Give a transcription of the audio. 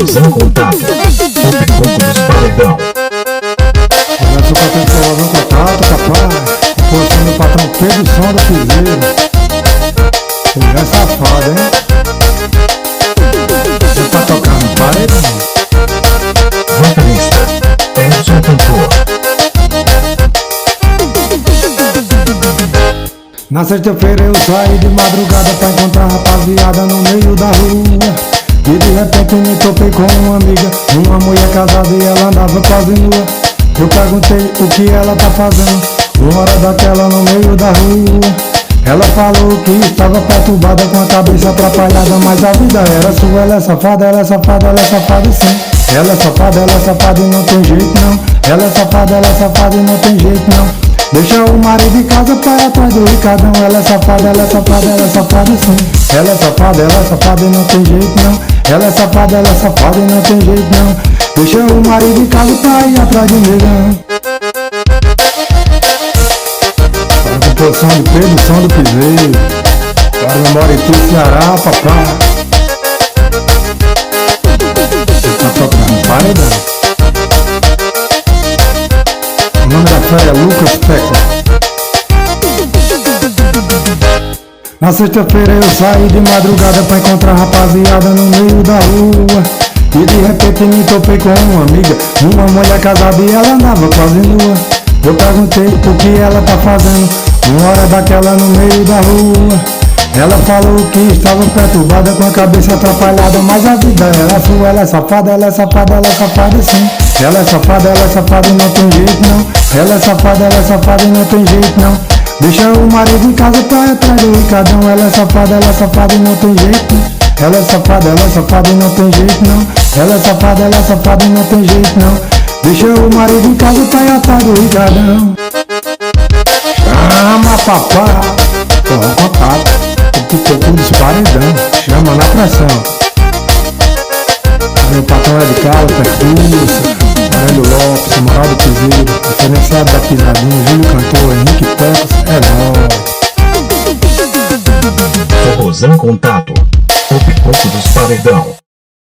Forrozão Contato, o pipoco dos paredão. Eu sou patrão de Forrozão Contato, papai. Forçando o patrão Pedro Som do Piseiro. Ele é safado, hein? É pra tocar no paredão. Vocalista, Edson Cantor. Na sexta-feira eu saí de madrugada pra encontrar a rapaziada no meio da rua. E de repente me topei com uma amiga, uma mulher casada e ela andava quase nua. Eu perguntei o que ela tá fazendo, uma hora daquela no meio da rua. Ela falou que estava perturbada com a cabeça atrapalhada, mas a vida era sua. Ela é safada, ela é safada, ela é safada sim. Ela é safada e não tem jeito não. Ela é safada e não tem jeito não. Deixa o marido em casa para trás do Ricardão. Ela é safada, ela é safada, ela é safada sim. Ela é safada e não tem jeito não. Ela é safada e não tem jeito não. Deixa o marido em casa para ir atrás do negão. Para a composição de Pedro Som do Piseiro. Para a memória do Ceará, papai. Você tá tocando paredão. O nome da fé é Lucas Pecla. Na sexta-feira eu saí de madrugada pra encontrar a rapaziada no meio da rua. E de repente me topei com uma amiga, uma mulher casada e ela andava quase nua. Eu perguntei o que ela tá fazendo, uma hora daquela no meio da rua. Ela falou que estava perturbada com a cabeça atrapalhada, mas a vida era sua. Ela é safada, ela é safada, ela é safada sim. Ela é safada e não tem jeito não. Ela é safada e não tem jeito não. Deixa o marido em casa pra atrás do Ricardão. Ela é safada e não tem jeito não. Ela é safada e não tem jeito não. Ela é safada e não tem jeito não. Deixa o marido em casa pra ir atrás do Ricardão. Chama papá, Forrozão Contato, o pipoco dos paredão. Chama na pressão. Meu patrão é de Carlos, Percurso, Aurélio Lopes, Moral do Piseiro, diferenciado da Pisadinha, Júlio Cantor, Henrique Pecos, é nóis. Forrozão Contato, o pipoco dos paredão.